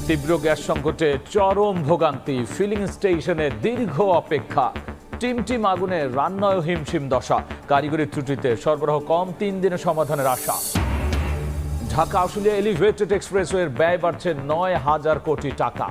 তীব্র গ্যাস সংকটে চরম ভোগান্তি, ফিলিং স্টেশনে দীর্ঘ অপেক্ষা, টিম আগুনে রান্নায় হিমশিম দশা, কারিগরি ত্রুটিতে সরবরাহ কম, 3 দিনে সমাধানের আশা। ঢাকা আশুলিয়া এলিভেটেড এক্সপ্রেসওয়ের ব্যয় বাড়ছে 9,000 কোটি টাকা।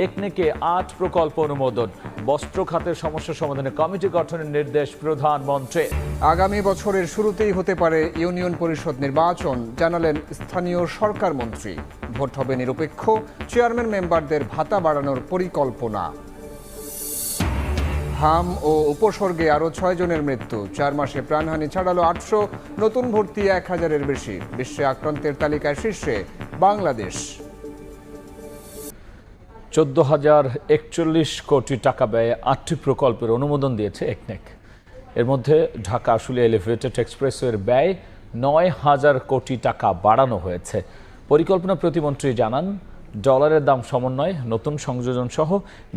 একনেকে 8 প্রকল্প অনুমোদন, বস্ত্র খাতের সমস্যা সমাধানে কমিটি গঠনের নির্দেশ প্রধানমন্ত্রীর। আগামী বছরের শুরুতেই হতে পারে ইউনিয়ন পরিষদ নির্বাচন, জানালেন স্থানীয় সরকার মন্ত্রী। ভোট হবে নিরপেক্ষ, চেয়ারম্যান মেম্বারদের ভাতা বাড়ানোর পরিকল্পনা। হাম ও উপসর্গে আরও 6 জনের মৃত্যু, 4 মাসে প্রাণহানি ছাড়ালো 800, নতুন ভর্তি 1000-এর বেশি। বিশ্বে আক্রান্তের তালিকায় শীর্ষে বাংলাদেশ। 14,041 কোটি টাকা ব্যয়ে 8টি প্রকল্পের অনুমোদন দিয়েছে একনেক। এর মধ্যে ঢাকা আশুলিয়া এলিভেটেড এক্সপ্রেসওয়ের ব্যয় 9,000 কোটি টাকা বাড়ানো হয়েছে। পরিকল্পনা প্রতিমন্ত্রী জানান, ডলারের দাম সমন্বয়, নতুন সংযোজন সহ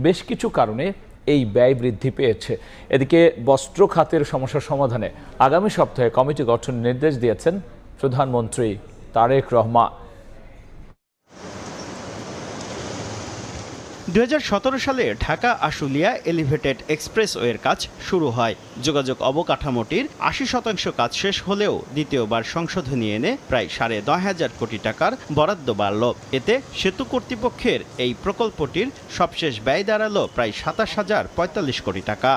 বেশ কিছু কারণে এই ব্যয় বৃদ্ধি পেয়েছে। এদিকে বস্ত্র খাতের সমস্যা সমাধানে আগামী সপ্তাহে কমিটি গঠনের নির্দেশ দিয়েছেন প্রধানমন্ত্রী তারেক রহমান। 2017 সালে ঢাকা আশুলিয়া এলিভেটেড এক্সপ্রেসওয়ের কাজ শুরু হয়। যোগাযোগ অবকাঠামোটির 80% কাজ শেষ হলেও দ্বিতীয়বার সংশোধনী এনে প্রায় 9,500 কোটি টাকার বরাদ্দ বাড়ল। এতে সেতু কর্তৃপক্ষের এই প্রকল্পটির সবশেষ ব্যয় দাঁড়ালো প্রায় 27,045 কোটি টাকা।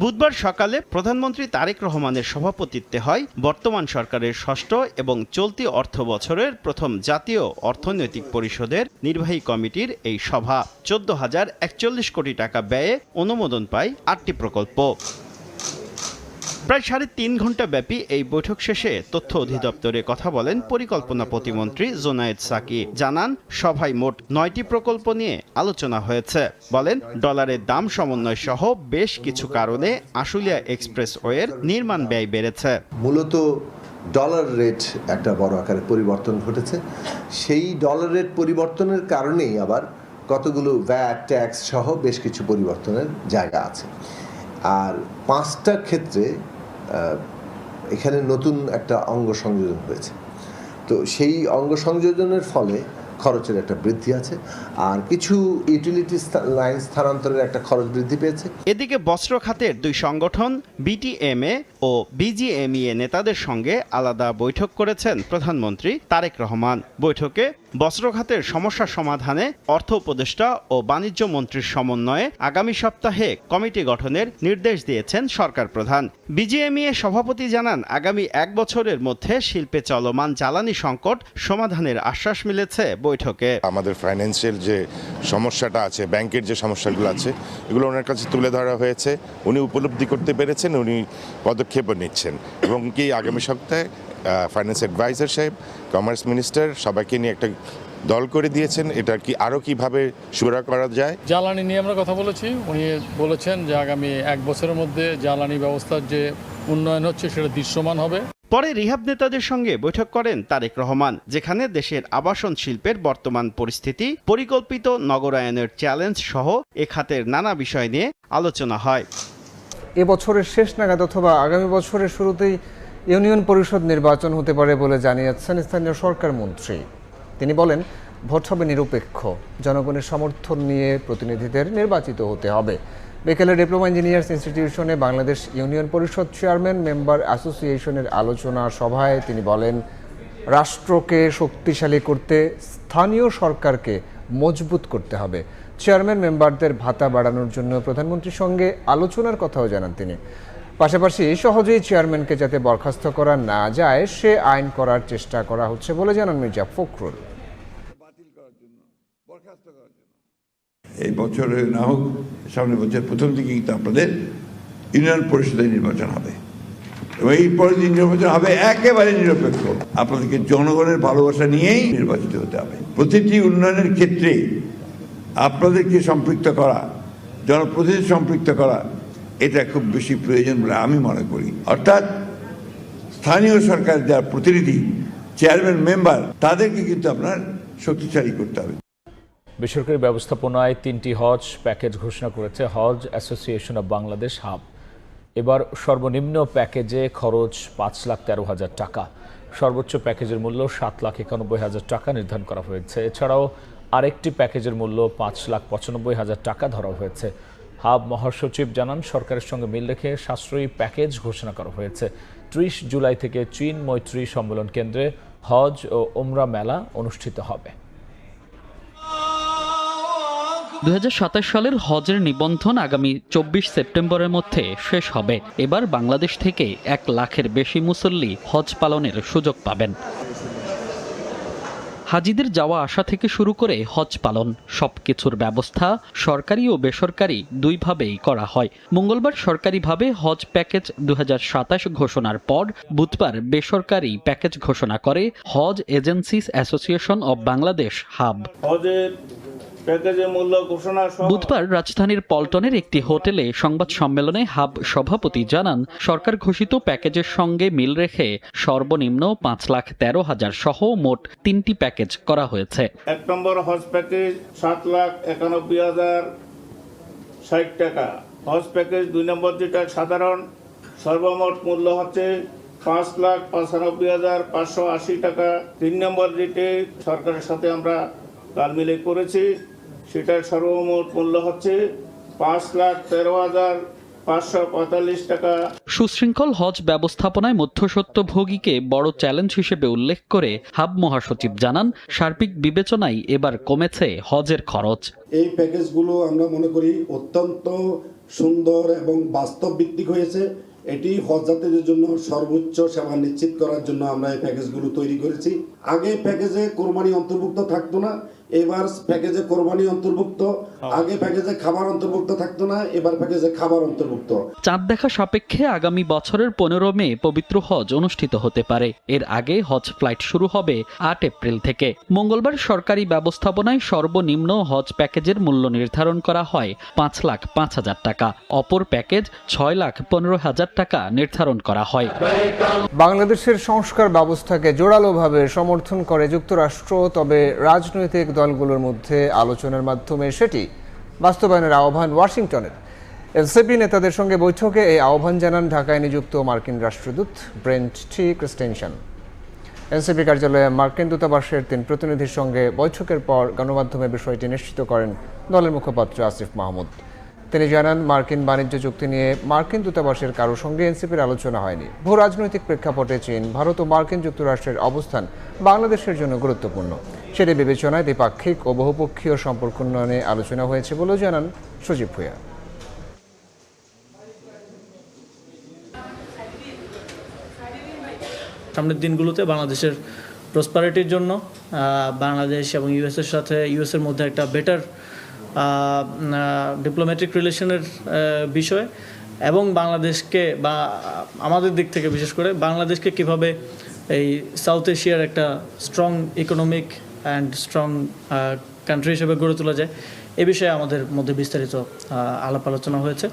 বুধবার সকালে প্রধানমন্ত্রী তারেক রহমানের সভাপতিত্বে হয় বর্তমান সরকারের ষষ্ঠ এবং চলতি অর্থ বছরের প্রথম জাতীয় অর্থনৈতিক পরিষদের নির্বাহী কমিটির এই সভা। 14,041 কোটি টাকা ব্যয়ে অনুমোদন পায় 8টি প্রকল্প। প্রায় 3.5 ঘন্টা ব্যাপী এই বৈঠক শেষে তথ্য অধিদপ্তরে কথা বলেন পরিকল্পনা প্রতিমন্ত্রী জোনায়েদ সাকি। জানান, সভায় মোট 9টি প্রকল্প নিয়ে আলোচনা হয়েছে। বলেন, ডলারের দাম সমন্বয় সহ বেশ কিছু কারণে আশুলিয়া এক্সপ্রেসওয়ের নির্মাণ ব্যয় বেড়েছে। মূলত ডলার রেট একটা বড় আকারে পরিবর্তন ঘটেছে। সেই ডলার রেট পরিবর্তনের কারণেই আবার কতগুলো ভ্যাট ট্যাক্স সহ বেশ কিছু পরিবর্তনের জায়গা আছে। আর 5টা ক্ষেত্রে এখানে নতুন একটা অঙ্গ সংযোজন হয়েছে। তো সেই অঙ্গ সংযোজনের ফলে খরচের একটা বৃদ্ধি আছে, আর কিছু ইউটিলিটি লাইন স্থানান্তরের একটা খরচ বৃদ্ধি পেয়েছে। এদিকে বস্ত্র খাতের 2 সংগঠন বিটিএমএ ও বিজিএমইএ নেতাদের সঙ্গে আলাদা বৈঠক করেছেন প্রধানমন্ত্রী তারেক রহমান। বৈঠকে বস্ত্র খাতের সমস্যা সমাধানে অর্থ উপদেষ্টা ও বাণিজ্য মন্ত্রীর সমন্বয়ে আগামী সপ্তাহে কমিটি গঠনের নির্দেশ দিয়েছেন সরকার প্রধান। বিজিএমইএ সভাপতি জানান, আগামী 1 বছরের মধ্যে শিল্পে চলমান জ্বালানি সংকট সমাধানের আশ্বাস মিলেছে বৈঠকে। আমাদের ফাইন্যান্সিয়াল যে সমস্যাটা আছে, ব্যাংকের যে সমস্যাগুলো আছে, এগুলো ওনার কাছে তুলে ধরা হয়েছে। উনি উপলব্ধি করতে পেরেছেন, উনি পদক্ষেপও নিচ্ছেন এবং কি আগামী সপ্তাহে ফাইন্যান্স অ্যাডভাইজার সাহেব, কমার্স মিনিস্টার সবাইকে নিয়ে একটা দল করে দিয়েছেন। এটা কি আরও কিভাবে সুরা করা যায়। জ্বালানি নিয়ে আমরা কথা বলেছি। উনি বলেছেন যে আগামী 1 বছরের মধ্যে জ্বালানি ব্যবস্থার যে উন্নয়ন হচ্ছে সেটা দৃশ্যমান হবে। পরে রিহাব নেতাদের সঙ্গে বৈঠক করেন তারেক রহমান, যেখানে দেশের আবাসন শিল্পের বর্তমান পরিস্থিতি, পরিকল্পিত নগরায়নের চ্যালেঞ্জ সহ এ খাতের নানা বিষয় নিয়ে আলোচনা হয়। এবছরের শেষ নাগাদ অথবা আগামী বছরের শুরুতেই ইউনিয়ন পরিষদ নির্বাচন হতে পারে বলে জানিয়েছেন স্থানীয় সরকার মন্ত্রী। তিনি বলেন, ভোট হবে নিরপেক্ষ, জনগণের সমর্থন নিয়ে প্রতিনিধিদের নির্বাচিত হতে হবে। বিকেলে ডিপ্লোমা ইঞ্জিনিয়ার্স ইনস্টিটিউশনে বাংলাদেশ ইউনিয়ন পরিষদ চেয়ারম্যান মেম্বার অ্যাসোসিয়েশনের আলোচনা সভায় তিনি বলেন, রাষ্ট্রকে শক্তিশালী করতে স্থানীয় সরকারকে মজবুত করতে হবে। চেয়ারম্যান মেম্বারদের ভাতা বাড়ানোর জন্য প্রধানমন্ত্রীর সঙ্গে আলোচনার কথাও জানান তিনি। পাশাপাশি সহজেই চেয়ারম্যানকে যাতে বরখাস্ত করা না যায় সে আইন করার চেষ্টা করা হচ্ছে বলে জানান মির্জা ফখরুল। এই বছরে না হোক, সামনের বছর প্রথম দিকে কিন্তু আপনাদের ইউনিয়ন পরিষদের নির্বাচন হবে এবং এই পরের দিন নির্বাচন হবে একেবারে নিরপেক্ষ। আপনাদেরকে জনগণের ভালোবাসা নিয়েই নির্বাচিত হতে হবে। প্রতিটি উন্নয়নের ক্ষেত্রে আপনাদেরকে সম্পৃক্ত করা, জনপ্রতিনিধি সম্পৃক্ত করা, এটা খুব বেশি প্রয়োজন বলে আমি মনে করি। অর্থাৎ স্থানীয় সরকার যারা প্রতিনিধি, চেয়ারম্যান মেম্বার, তাদেরকে কিন্তু আপনার শক্তিশালী করতে হবে। বেসরকারি ব্যবস্থাপনায় 3টি হজ প্যাকেজ ঘোষণা করেছে হজ অ্যাসোসিয়েশন অব বাংলাদেশ হাব। এবার সর্বনিম্ন প্যাকেজে খরচ 5,13,000 টাকা। সর্বোচ্চ প্যাকেজের মূল্য 7,91,000 টাকা নির্ধারণ করা হয়েছে। এছাড়াও আরেকটি প্যাকেজের মূল্য 5,95,000 টাকা ধরা হয়েছে। হাব মহাসচিব জানান, সরকারের সঙ্গে মিল রেখে সাশ্রয়ী প্যাকেজ ঘোষণা করা হয়েছে। 30 জুলাই থেকে চীন মৈত্রী সম্মেলন কেন্দ্রে হজ ও ওমরা মেলা অনুষ্ঠিত হবে। 2027 সালের হজের নিবন্ধন আগামী 24 সেপ্টেম্বরের মধ্যে শেষ হবে। এবার বাংলাদেশ থেকে 1 লাখের বেশি মুসল্লি হজ পালনের সুযোগ পাবেন। হাজিদের যাওয়া আসা থেকে শুরু করে হজ পালন সবকিছুর ব্যবস্থা সরকারি ও বেসরকারি দুইভাবেই করা হয়। মঙ্গলবার সরকারিভাবে হজ প্যাকেজ 2027 ঘোষণার পর বুধবার বেসরকারি প্যাকেজ ঘোষণা করে Hajj Agencies Association of Bangladesh HAAB. বুধবার রাজধানীর পল্টনের একটি হোটেলে সংবাদ সম্মেলনে হাব সভাপতি জানান, সরকার ঘোষিত প্যাকেজের সঙ্গে মিল রেখে সর্বনিম্ন 5,13,000 সহ মোট 3টি প্যাকেজ করা হয়েছে। 1 নম্বর হজ প্যাকেজ 7,91,060 টাকা। হজ প্যাকেজ 2 নম্বর যেটা সাধারণ, সর্বমোট মূল্য হচ্ছে 5,95,580 টাকা। 3 নম্বর যেটি সরকারের সাথে আমরা তাল মিলে করেছি, সেটার সর্বমোট মূল্য হচ্ছে 5,13,545 টাকা। সুশৃঙ্খল হজ ব্যবস্থাপনায় মধ্যস্বত্বভোগীকে বড় চ্যালেঞ্জ হিসেবে উল্লেখ করে হাব মহাসচিব জানান, সার্বিক বিবেচনায় এবার কমেছে হজের খরচ। এই প্যাকেজগুলো আমরা মনে করি অত্যন্ত সুন্দর এবং বাস্তব ভিত্তিক হয়েছে। এটি হজ যাত্রীদের জন্য সর্বোচ্চ সেবা নিশ্চিত করার জন্য আমরা এই প্যাকেজগুলো তৈরি করেছি। আগে প্যাকেজে কোরবানি অন্তর্ভুক্ত থাকতো না, এবার প্যাকেজে কোরবানি অন্তর্ভুক্ত। আগে প্যাকেজে খাবার অন্তর্ভুক্ত থাকতো না, এবার প্যাকেজে খাবার অন্তর্ভুক্ত। চাঁদ দেখা সাপেক্ষে আগামী বছরের 15 মে পবিত্র হজ অনুষ্ঠিত হতে পারে। এর আগে হজ ফ্লাইট শুরু হবে 8 এপ্রিল থেকে। মঙ্গলবার সরকারি ব্যবস্থাপনায় সর্বনিম্ন হজ প্যাকেজের মূল্য নির্ধারণ করা হয় 5,05,000 টাকা। অপর প্যাকেজ 6,15,000 টাকা নির্ধারণ করা হয়। বাংলাদেশের সংস্কার ব্যবস্থাকে জোরালোভাবে সমর্থন করে যুক্তরাষ্ট্র, তবে রাজনৈতিক দলগুলোর মধ্যে আলোচনার মাধ্যমে সেটি বাস্তবায়নের আহ্বান ওয়াশিংটনের। এনসিপি নেতাদের সঙ্গে বৈঠকে এই আহ্বান জানান ঢাকায় নিযুক্ত মার্কিন রাষ্ট্রদূত ব্রেন্ট টি ক্রিস্টেনসন। এনসিপি কার্যালয়ে মার্কিন দূতাবাসের 3 প্রতিনিধির সঙ্গে বৈঠকের পর গণমাধ্যমে বিষয়টি নিশ্চিত করেন দলের মুখপাত্র আসিফ মাহমুদ। তিনি জানান, মার্কিন বাণিজ্য চুক্তি নিয়ে মার্কিন দূতাবাসের কারোর সঙ্গে এনসিপির আলোচনা হয়নি। ভূ রাজনৈতিক প্রেক্ষাপটে চীন, ভারত ও মার্কিন যুক্তরাষ্ট্রের অবস্থান বাংলাদেশের জন্য গুরুত্বপূর্ণ। সেটি বিবেচনায় দ্বিপাক্ষিক ও বহুপক্ষীয় সম্পর্ক উন্নয়নে আলোচনা হয়েছে বলেও জানান সজীব ভূঁইয়া। সামনের দিনগুলোতে বাংলাদেশের প্রসপারিটির জন্য বাংলাদেশ এবং ইউএসের সাথে ইউএসের মধ্যে একটা বেটার ডিপ্লোম্যাটিক রিলেশনের বিষয়, এবং বাংলাদেশকে বা আমাদের দিক থেকে বিশেষ করে বাংলাদেশকে কিভাবে এই সাউথ এশিয়ার একটা strong economic and strong country হিসেবে গড়ে তোলা যায়, এ বিষয়ে আমাদের মধ্যে বিস্তারিত আলাপ আলোচনা হয়েছে।